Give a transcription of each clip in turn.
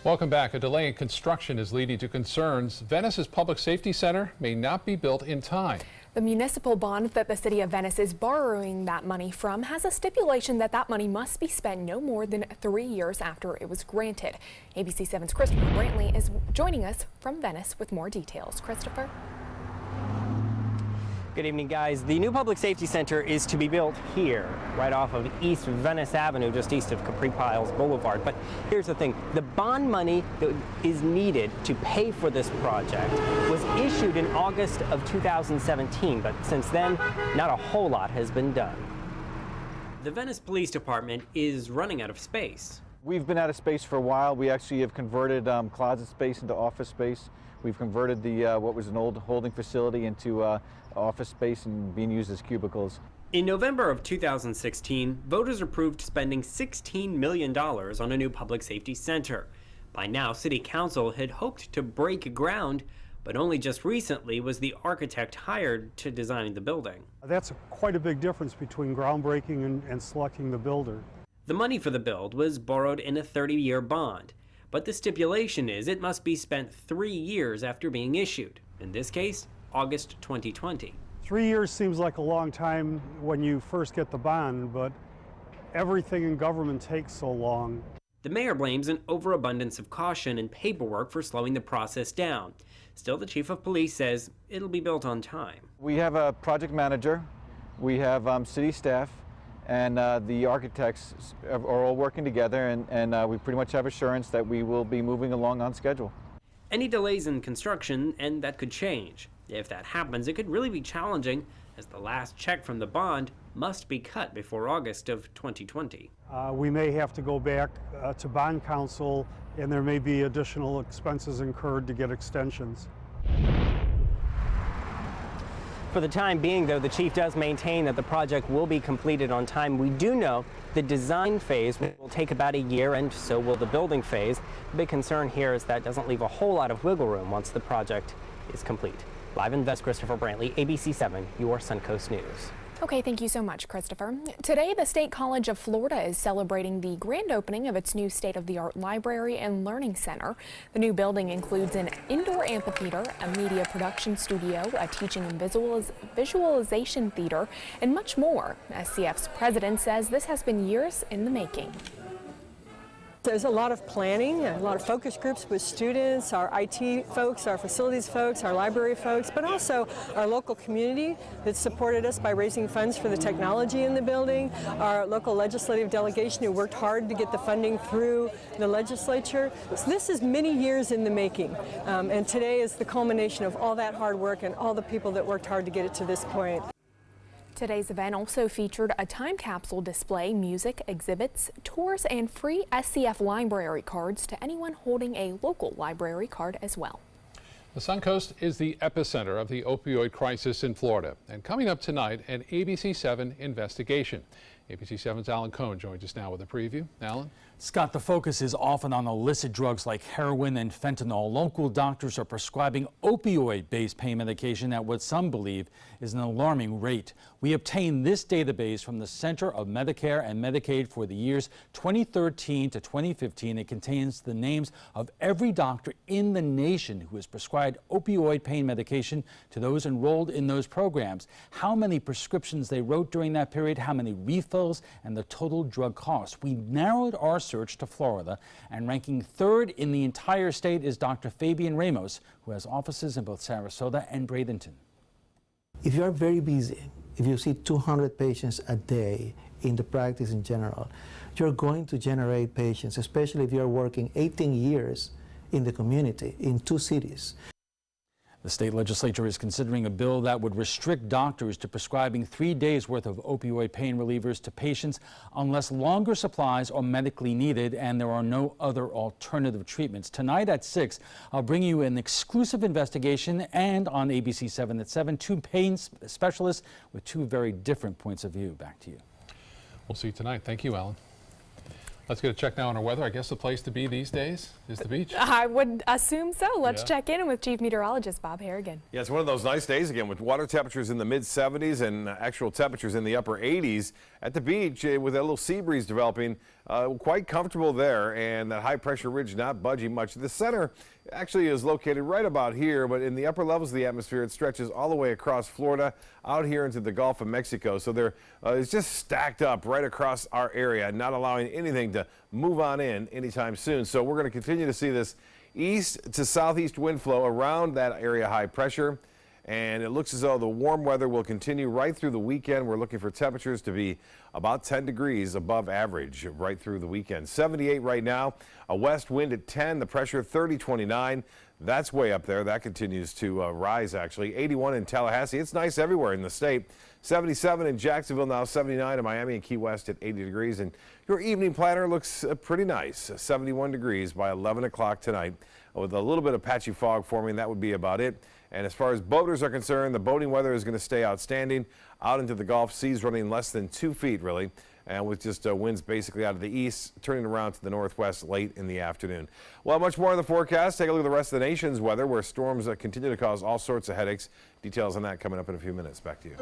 Welcome back. A delay in construction is leading to concerns. Venice's Public Safety Center may not be built in time. The municipal bond that the city of Venice is borrowing that money from has a stipulation that that money must be spent no more than 3 years after it was granted. ABC 7's Christopher Brantley is joining us from Venice with more details. Christopher? Good evening, guys. The new Public Safety Center is to be built here, right off of East Venice Avenue, just east of Capri Piles Boulevard. But here's the thing. The bond money that is needed to pay for this project was issued in August of 2017, but since then, not a whole lot has been done. The Venice Police Department is running out of space. We've been out of space for a while. We actually have converted closet space into office space. We've converted the what was an old holding facility into office space and being used as cubicles. In November of 2016, voters approved spending $16 million on a new public safety center. By now, City Council had hoped to break ground, but only just recently was the architect hired to design the building. That's quite a big difference between groundbreaking and selecting the builder. The money for the build was borrowed in a 30-year bond, but the stipulation is it must be spent 3 years after being issued. In this case, August 2020. 3 years seems like a long time when you first get the bond, but everything in government takes so long. The mayor blames an overabundance of caution and paperwork for slowing the process down. Still, the chief of police says it'll be built on time. We have a project manager, we have city staff, and the architects are all working together, and we pretty much have assurance that we will be moving along on schedule. Any delays in construction, and that could change. If that happens, it could really be challenging, as the last check from the bond must be cut before August of 2020. We may have to go back to bond council, and there may be additional expenses incurred to get extensions. For the time being, though, the chief does maintain that the project will be completed on time. We do know the design phase will take about a year, and so will the building phase. The big concern here is that doesn't leave a whole lot of wiggle room once the project is complete. Live in Venice, Christopher Brantley, ABC 7, your Suncoast News. Okay, thank you so much, Christopher. Today, the State College of Florida is celebrating the grand opening of its new state-of-the-art library and learning center. The new building includes an indoor amphitheater, a media production studio, a teaching and visualization theater, and much more. SCF's president says this has been years in the making. There's a lot of planning, a lot of focus groups with students, our IT folks, our facilities folks, our library folks, but also our local community that supported us by raising funds for the technology in the building, our local legislative delegation who worked hard to get the funding through the legislature. So this is many years in the making, and today is the culmination of all that hard work and all the people that worked hard to get it to this point. Today's event also featured a time capsule display, music, exhibits, tours, and free SCF library cards to anyone holding a local library card as well. The Suncoast is the epicenter of the opioid crisis in Florida. And coming up tonight, an ABC 7 investigation. ABC 7's Alan Cohn joins us now with a preview. Alan? Scott, the focus is often on illicit drugs like heroin and fentanyl. Local doctors are prescribing opioid-based pain medication at what some believe is an alarming rate. We obtained this database from the Center of Medicare and Medicaid for the years 2013 to 2015. It contains the names of every doctor in the nation who has prescribed opioid pain medication to those enrolled in those programs, how many prescriptions they wrote during that period, how many refills, and the total drug cost. We narrowed our search to Florida, and ranking third in the entire state is Dr. Fabian Ramos, who has offices in both Sarasota and Bradenton. If you are very busy, if you see 200 patients a day in the practice in general, you're going to generate patients, especially if you're working 18 years in the community in 2 cities. The state legislature is considering a bill that would restrict doctors to prescribing 3 days worth of opioid pain relievers to patients unless longer supplies are medically needed and there are no other alternative treatments. Tonight at 6, I'll bring you an exclusive investigation, and on ABC 7 at 7, 2 pain specialists with 2 very different points of view. Back to you. We'll see you tonight. Thank you, Alan. Let's get a check now on our weather. I guess the place to be these days is the beach. I would assume so. Let's check in with Chief Meteorologist Bob Harrigan. Yeah, it's one of those nice days again with water temperatures in the mid-70s and actual temperatures in the upper 80s at the beach with a little sea breeze developing. quite comfortable there, and that high pressure ridge not budging much. The center actually is located right about here, but in the upper levels of the atmosphere, it stretches all the way across Florida out here into the Gulf of Mexico. So there it's just stacked up right across our area, not allowing anything to move on in anytime soon. So we're going to continue to see this east to southeast wind flow around that area high pressure. And it looks as though the warm weather will continue right through the weekend. We're looking for temperatures to be about 10 degrees above average right through the weekend. 78 right now, a west wind at 10, the pressure 30-29. That's way up there. That continues to rise, actually. 81 in Tallahassee. It's nice everywhere in the state. 77 in Jacksonville, now 79 in Miami and Key West at 80 degrees. And your evening planner looks pretty nice. 71 degrees by 11 o'clock tonight with a little bit of patchy fog forming. That would be about it. And as far as boaters are concerned, the boating weather is going to stay outstanding out into the Gulf. Seas running less than 2 feet, really, and with just winds basically out of the east, turning around to the northwest late in the afternoon. Well, much more in the forecast. Take a look at the rest of the nation's weather, where storms continue to cause all sorts of headaches. Details on that coming up in a few minutes. Back to you.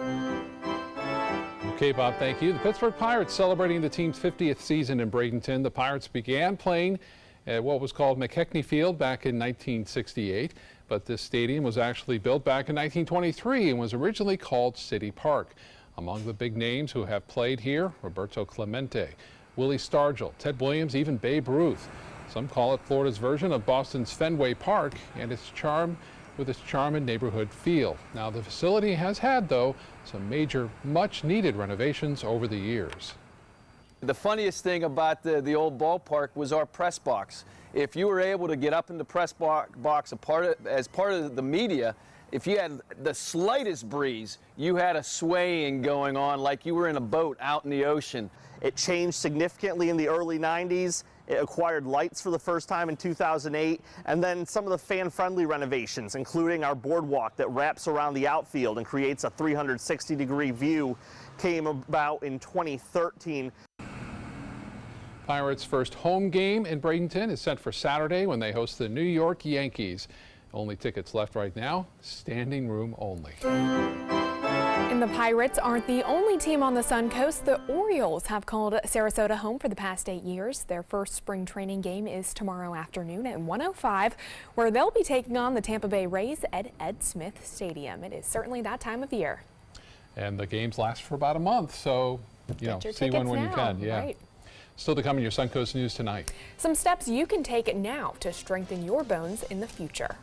Okay, Bob, thank you. The Pittsburgh Pirates celebrating the team's 50th season in Bradenton. The Pirates began playing at what was called McKechnie Field back in 1968. But this stadium was actually built back in 1923 and was originally called City Park. Among the big names who have played here, Roberto Clemente, Willie Stargell, Ted Williams, even Babe Ruth. Some call it Florida's version of Boston's Fenway Park and its charm and neighborhood feel. Now, the facility has had, though, some major, much-needed renovations over the years. The funniest thing about the old ballpark was our press box. If you were able to get up in the press box as part of the media, if you had the slightest breeze, you had a swaying going on like you were in a boat out in the ocean. It changed significantly in the early 90s. It acquired lights for the first time in 2008, and then some of the fan-friendly renovations, including our boardwalk that wraps around the outfield and creates a 360-degree view, came about in 2013. Pirates' first home game in Bradenton is set for Saturday when they host the New York Yankees. Only tickets left right now, standing room only. And the Pirates aren't the only team on the Sun Coast. The Orioles have called Sarasota home for the past 8 years. Their first spring training game is tomorrow afternoon at 1:05, where they'll be taking on the Tampa Bay Rays at Ed Smith Stadium. It is certainly that time of year. And the games last for about a month, so see one when you can. Yeah. Right. Still to come in your Suncoast News tonight. Some steps you can take now to strengthen your bones in the future.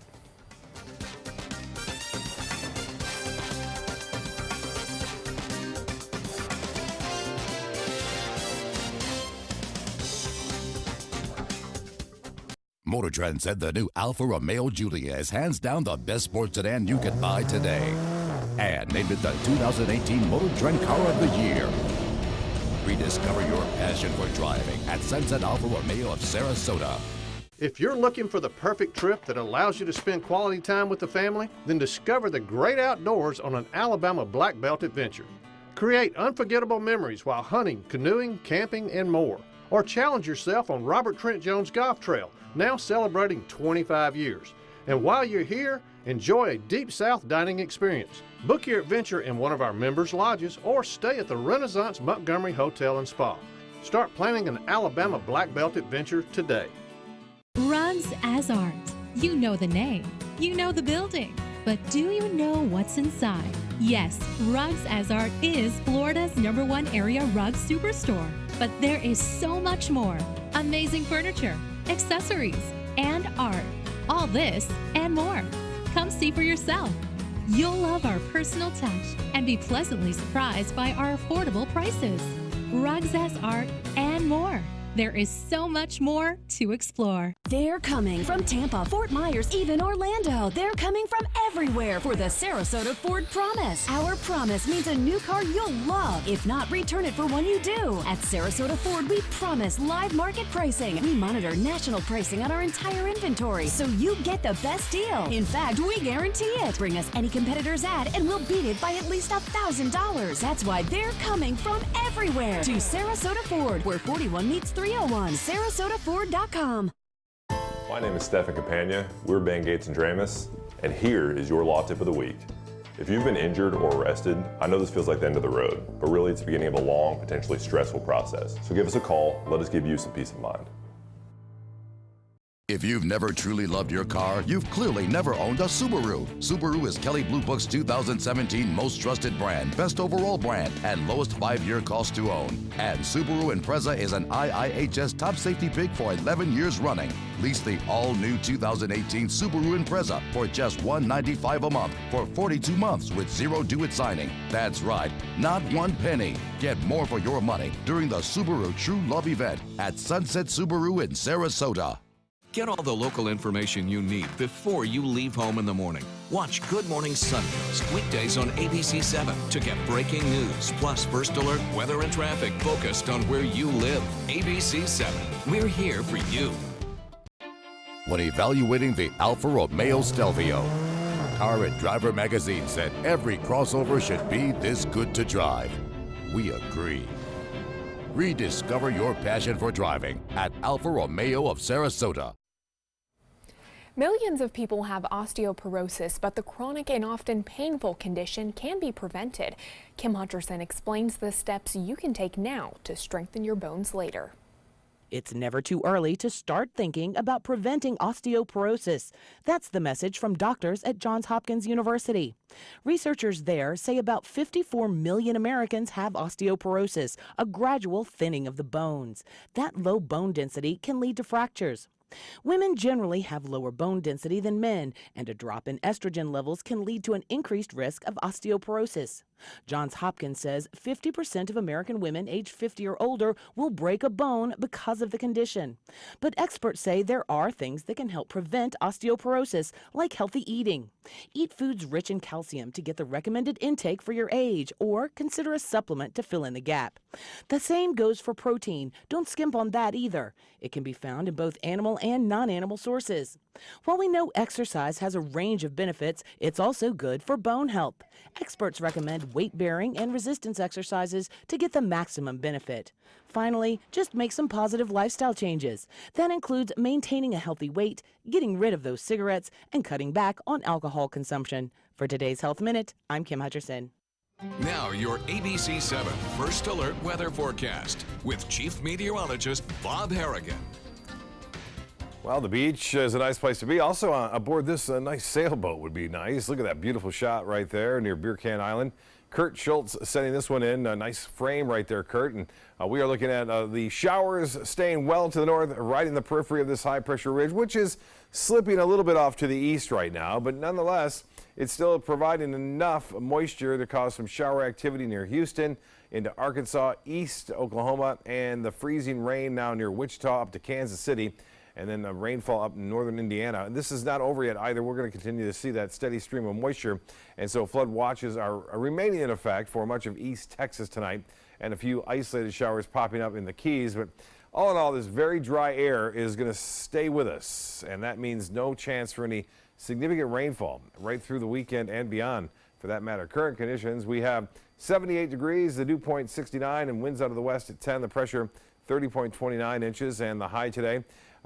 Motor Trend said the new Alfa Romeo Giulia is hands down the best sports sedan you can buy today, and named it the 2018 Motor Trend Car of the Year. Rediscover your passion for driving at Sunset Alfa Romeo of Sarasota. If you're looking for the perfect trip that allows you to spend quality time with the family, then discover the great outdoors on an Alabama Black Belt adventure. Create unforgettable memories while hunting, canoeing, camping, and more. Or challenge yourself on Robert Trent Jones Golf Trail, now celebrating 25 years. And while you're here, enjoy a Deep South dining experience. Book your adventure in one of our members' lodges or stay at the Renaissance Montgomery Hotel and Spa. Start planning an Alabama Black Belt adventure today. Rugs as Art. You know the name, you know the building, but do you know what's inside? Yes, Rugs as Art is Florida's #1 area rug superstore. But there is so much more. Amazing furniture, accessories, and art. All this and more. Come see for yourself. You'll love our personal touch and be pleasantly surprised by our affordable prices. Rugs as Art and more. There is so much more to explore. They're coming from Tampa, Fort Myers, even Orlando. They're coming from everywhere for the Sarasota Ford Promise. Our promise means a new car you'll love. If not, return it for one you do. At Sarasota Ford, we promise live market pricing. We monitor national pricing on our entire inventory, so you get the best deal. In fact, we guarantee it. Bring us any competitor's ad and we'll beat it by at least $1,000. That's why they're coming from everywhere to Sarasota Ford, where 41 meets 301. SarasotaFord.com. My name is Stefan Campagna. We're Ben Gates and Dramus, and here is your law tip of the week. If you've been injured or arrested, I know this feels like the end of the road, but really it's the beginning of a long, potentially stressful process. So give us a call, let us give you some peace of mind. If you've never truly loved your car, you've clearly never owned a Subaru. Subaru is Kelley Blue Book's 2017 most trusted brand, best overall brand, and lowest 5-year cost to own. And Subaru Impreza is an IIHS top safety pick for 11 years running. Lease the all-new 2018 Subaru Impreza for just $195 a month for 42 months with zero due at signing. That's right, not one penny. Get more for your money during the Subaru True Love event at Sunset Subaru in Sarasota. Get all the local information you need before you leave home in the morning. Watch Good Morning Sunnews weekdays on ABC7 to get breaking news, plus first alert weather and traffic focused on where you live. ABC7, we're here for you. When evaluating the Alfa Romeo Stelvio, Car and Driver magazine said every crossover should be this good to drive. We agree. Rediscover your passion for driving at Alfa Romeo of Sarasota. Millions of people have osteoporosis, but the chronic and often painful condition can be prevented. Kim Hutcherson explains the steps you can take now to strengthen your bones later. It's never too early to start thinking about preventing osteoporosis. That's the message from doctors at Johns Hopkins University. Researchers there say about 54 million Americans have osteoporosis, a gradual thinning of the bones. That low bone density can lead to fractures. Women generally have lower bone density than men, and a drop in estrogen levels can lead to an increased risk of osteoporosis. Johns Hopkins says 50% of American women aged 50 or older will break a bone because of the condition. But experts say there are things that can help prevent osteoporosis, like healthy eating. Eat foods rich in calcium to get the recommended intake for your age, or consider a supplement to fill in the gap. The same goes for protein. Don't skimp on that either. It can be found in both animal and non-animal sources. While we know exercise has a range of benefits, it's also good for bone health. Experts recommend weight-bearing and resistance exercises to get the maximum benefit. Finally, just make some positive lifestyle changes. That includes maintaining a healthy weight, getting rid of those cigarettes, and cutting back on alcohol consumption. For today's Health Minute, I'm Kim Hutcherson. Now your ABC7 First Alert weather forecast with Chief Meteorologist Bob Harrigan. Well, the beach is a nice place to be. Also, aboard this nice sailboat would be nice. Look at that beautiful shot right there near Beer Can Island. Kurt Schultz sending this one in. A nice frame right there, Kurt. And we are looking at the showers staying well to the north, right in the periphery of this high-pressure ridge, which is slipping a little bit off to the east right now. But nonetheless, it's still providing enough moisture to cause some shower activity near Houston, into Arkansas, east Oklahoma, and the freezing rain now near Wichita up to Kansas City. And then the rainfall up in northern Indiana. This is not over yet either. We're going to continue to see that steady stream of moisture. And so flood watches are remaining in effect for much of East Texas tonight, and a few isolated showers popping up in the Keys. But all in all, this very dry air is going to stay with us. And that means no chance for any significant rainfall right through the weekend and beyond for that matter. Current conditions, we have 78 degrees, the dew point 69, and winds out of the west at 10. The pressure 30.29 inches, and the high today.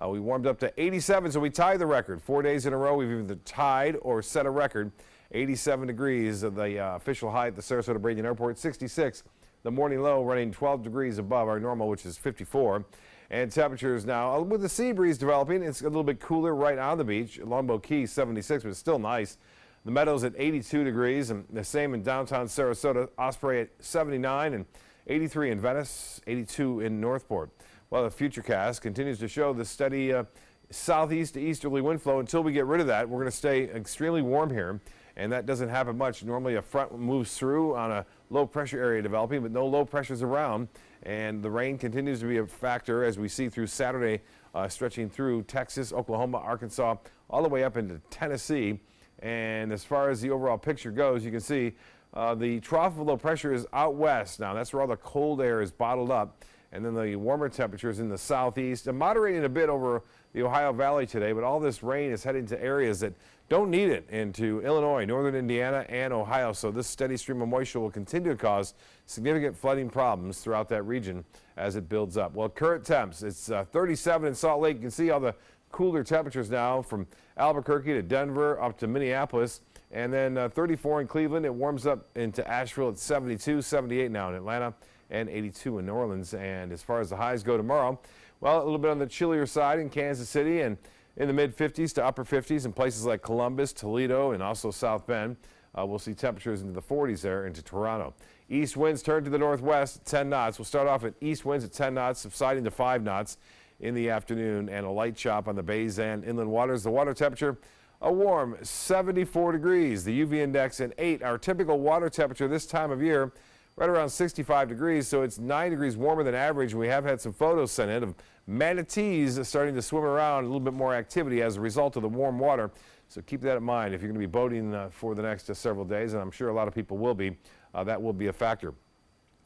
We warmed up to 87, so we tied the record. 4 days in a row, we've either tied or set a record. 87 degrees of the official high at the Sarasota Braden Airport. 66, the morning low, running 12 degrees above our normal, which is 54. And temperatures now, with the sea breeze developing, it's a little bit cooler right on the beach. Longboat Key, 76, but still nice. The Meadows at 82 degrees, and the same in downtown Sarasota. Osprey at 79, and 83 in Venice, 82 in Northport. Well, the Futurecast continues to show the steady southeast to easterly wind flow. Until we get rid of that, we're going to stay extremely warm here, and that doesn't happen much. Normally a front moves through on a low pressure area developing, but no low pressures around, and the rain continues to be a factor as we see through Saturday, stretching through Texas, Oklahoma, Arkansas, all the way up into Tennessee. And as far as the overall picture goes, you can see the trough of low pressure is out west. Now that's where all the cold air is bottled up. And then the warmer temperatures in the southeast, and moderating a bit over the Ohio Valley today, but all this rain is heading to areas that don't need it, into Illinois, northern Indiana, and Ohio. So this steady stream of moisture will continue to cause significant flooding problems throughout that region as it builds up. Well, current temps, it's 37 in Salt Lake. You can see all the cooler temperatures now from Albuquerque to Denver up to Minneapolis. And then 34 in Cleveland. It warms up into Asheville at 72, 78 now in Atlanta, and 82 in New Orleans. And as far as the highs go tomorrow, well, a little bit on the chillier side in Kansas City and in the mid-50s to upper 50s in places like Columbus, Toledo, and also South Bend. We'll see temperatures into the 40s there into Toronto. East winds turn to the northwest at 10 knots. We'll start off at east winds at 10 knots, subsiding to 5 knots in the afternoon, and a light chop on the bays and inland waters. The water temperature, a warm 74 degrees. The UV index at 8. Our typical water temperature this time of year, right around 65 degrees, so it's 9 degrees warmer than average. We have had some photos sent in of manatees starting to swim around, a little bit more activity as a result of the warm water. So keep that in mind if you're going to be boating for the next several days, and I'm sure a lot of people will be. That will be a factor.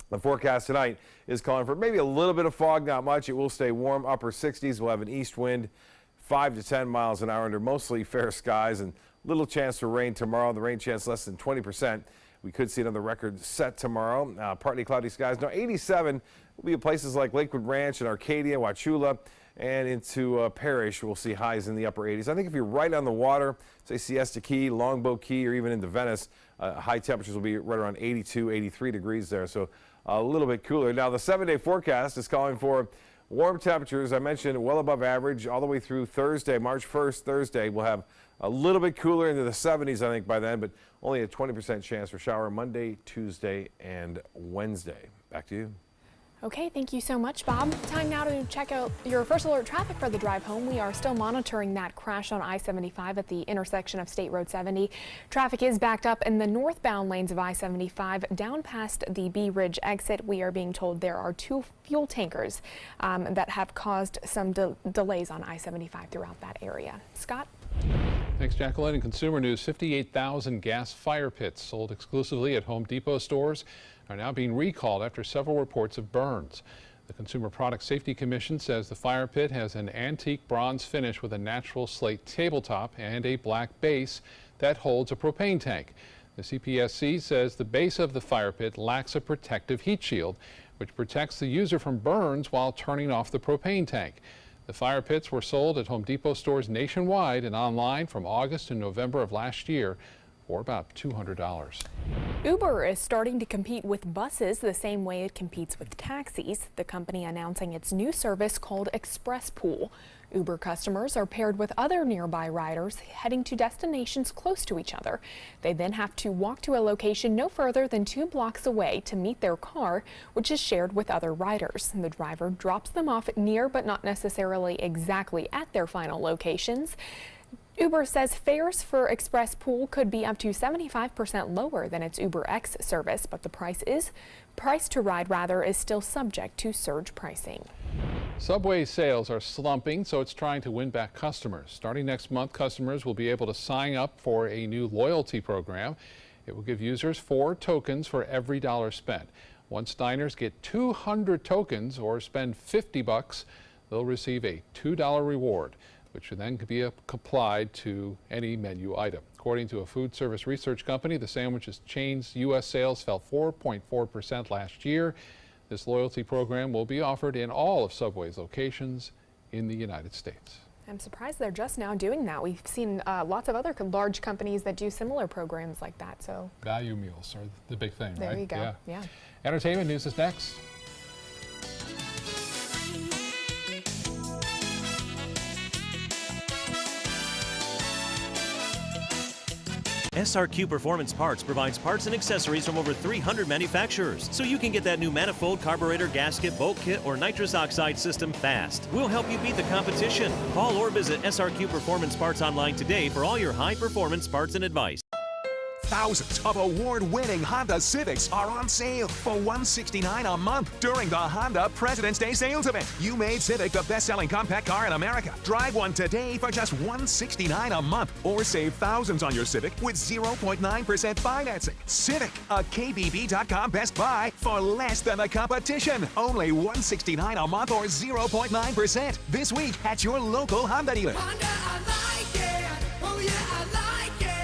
The forecast tonight is calling for maybe a little bit of fog, not much. It will stay warm, upper 60s. We'll have an east wind, 5 to 10 miles an hour under mostly fair skies, and little chance for rain tomorrow. The rain chance less than 20%. We could see another record set tomorrow. Partly cloudy skies. Now 87 will be in places like Lakewood Ranch and Arcadia, Wauchula, and into Parrish. We'll see highs in the upper 80s. I think if you're right on the water, say Siesta Key, Longboat Key, or even into Venice, high temperatures will be right around 82, 83 degrees there. So a little bit cooler. Now the 7-day forecast is calling for warm temperatures. I mentioned well above average all the way through Thursday, March 1st, Thursday. We'll have a little bit cooler into the 70s, I think, by then, but only a 20% chance for shower Monday, Tuesday, and Wednesday. Back to you. Okay, thank you so much, Bob. Time now to check out your first alert traffic for the drive home. We are still monitoring that crash on I-75 at the intersection of State Road 70. Traffic is backed up in the northbound lanes of I-75 down past the Bee Ridge exit. We are being told there are 2 fuel tankers that have caused some delays on I-75 throughout that area. Scott? Thanks, Jacqueline. In consumer news, 58,000 gas fire pits sold exclusively at Home Depot stores are now being recalled after several reports of burns. The Consumer Product Safety Commission says the fire pit has an antique bronze finish with a natural slate tabletop and a black base that holds a propane tank. The CPSC says the base of the fire pit lacks a protective heat shield, which protects the user from burns while turning off the propane tank. The fire pits were sold at Home Depot stores nationwide and online from August to November of last year for about $200. Uber is starting to compete with buses the same way it competes with taxis. The company announcing its new service called Express Pool. Uber customers are paired with other nearby riders heading to destinations close to each other. They then have to walk to a location no further than 2 blocks away to meet their car, which is shared with other riders. The driver drops them off near but not necessarily exactly at their final locations. Uber says fares for Express Pool could be up to 75% lower than its UberX service, but the price to ride is still subject to surge pricing. Subway sales are slumping, so it's trying to win back customers. Starting next month, customers will be able to sign up for a new loyalty program. It will give users 4 tokens for every $1 spent. Once diners get 200 tokens or spend $50, they'll receive a $2 reward, which then could be applied to any menu item. According to a food service research company, the sandwiches chain's U.S. sales fell 4.4% last year. This loyalty program will be offered in all of Subway's locations in the United States. I'm surprised they're just now doing that. We've seen lots of other large companies that do similar programs like that. So value meals are the big thing, right? There you go. Yeah. Entertainment news is next. SRQ Performance Parts provides parts and accessories from over 300 manufacturers, so you can get that new manifold, carburetor, gasket, bolt kit, or nitrous oxide system fast. We'll help you beat the competition. Call or visit SRQ Performance Parts online today for all your high-performance parts and advice. Thousands of award-winning Honda Civics are on sale for $169 a month during the Honda President's Day sales event. You made Civic the best-selling compact car in America. Drive one today for just $169 a month, or save thousands on your Civic with 0.9% financing. Civic, a KBB.com Best Buy for less than the competition. Only $169 a month or 0.9% this week at your local Honda dealer. Honda, I like it. Oh yeah, I like it.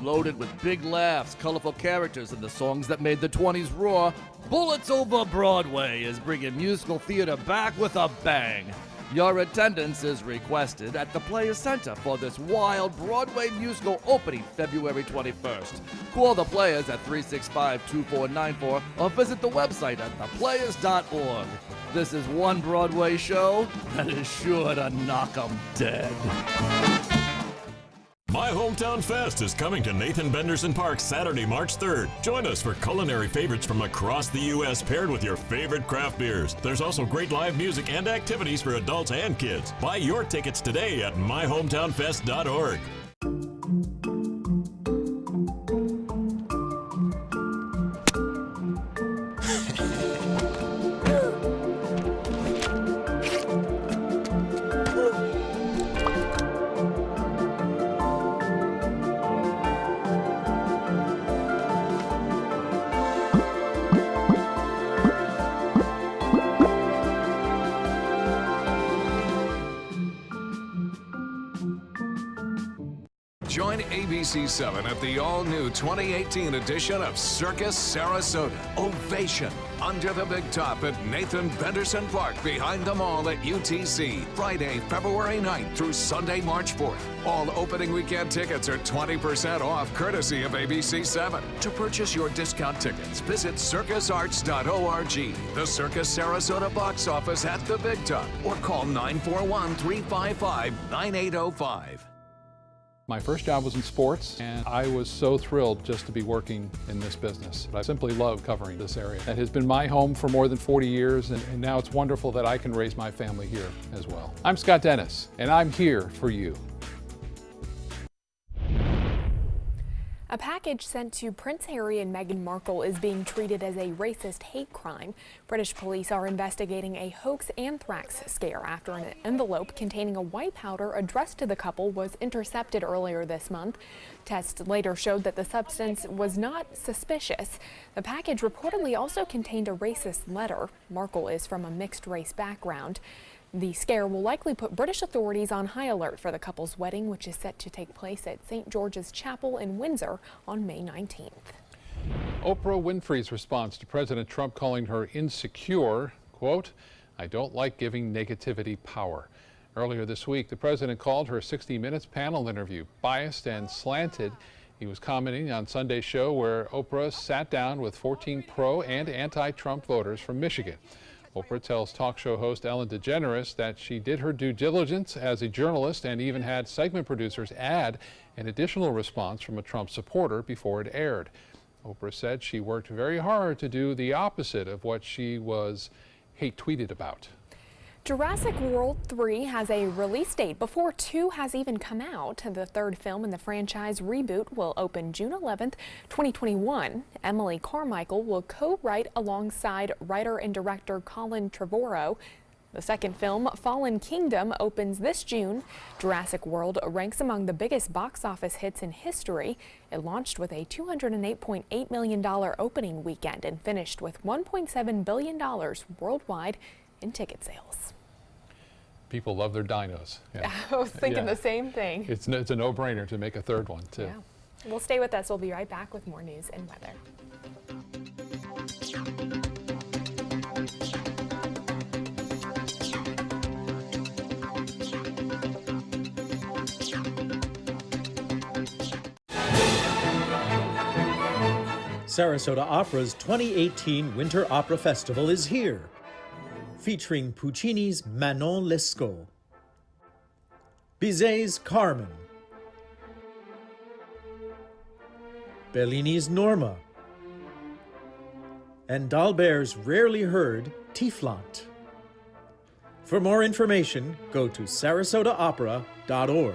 Loaded with big laughs, colorful characters, and the songs that made the 20s roar, Bullets Over Broadway is bringing musical theater back with a bang. Your attendance is requested at the Players Center for this wild Broadway musical opening February 21st. Call the Players at 365-2494 or visit the website at theplayers.org. This is one Broadway show that is sure to knock 'em dead. My Hometown Fest is coming to Nathan Benderson Park Saturday, March 3rd. Join us for culinary favorites from across the U.S. paired with your favorite craft beers. There's also great live music and activities for adults and kids. Buy your tickets today at myhometownfest.org. Join ABC7 at the all-new 2018 edition of Circus Sarasota. Ovation under the big top at Nathan Benderson Park behind the mall at UTC. Friday, February 9th through Sunday, March 4th. All opening weekend tickets are 20% off, courtesy of ABC7. To purchase your discount tickets, visit circusarts.org, the Circus Sarasota box office at the big top, or call 941-355-9805. My first job was in sports, and I was so thrilled just to be working in this business. I simply love covering this area. It has been my home for more than 40 years, and now it's wonderful that I can raise my family here as well. I'm Scott Dennis, and I'm here for you. A package sent to Prince Harry and Meghan Markle is being treated as a racist hate crime. British police are investigating a hoax anthrax scare after an envelope containing a white powder addressed to the couple was intercepted earlier this month. Tests later showed that the substance was not suspicious. The package reportedly also contained a racist letter. Markle is from a mixed-race background. The scare will likely put British authorities on high alert for the couple's wedding, which is set to take place at St. George's Chapel in Windsor on May 19th. Oprah Winfrey's response to President Trump calling her insecure, quote, "I don't like giving negativity power." Earlier this week, the president called her 60 Minutes panel interview biased and slanted. He was commenting on Sunday's show where Oprah sat down with 14 pro and anti-Trump voters from Michigan. Oprah tells talk show host Ellen DeGeneres that she did her due diligence as a journalist and even had segment producers add an additional response from a Trump supporter before it aired. Oprah said she worked very hard to do the opposite of what she was hate tweeted about. Jurassic World 3 has a release date before 2 has even come out. The third film in the franchise reboot will open June 11th, 2021. Emily Carmichael will co-write alongside writer and director Colin Trevorrow. The second film, Fallen Kingdom, opens this June. Jurassic World ranks among the biggest box office hits in history. It launched with a $208.8 million opening weekend and finished with $1.7 billion worldwide in ticket sales. People love their dinos. Yeah. I was thinking the same thing. It's a no-brainer to make a third one, too. Yeah. Well, stay with us. We'll be right back with more news and weather. Sarasota Opera's 2018 Winter Opera Festival is here, featuring Puccini's Manon Lescaut, Bizet's Carmen, Bellini's Norma, and D'Albert's rarely heard Tiefland. For more information, go to sarasotaopera.org.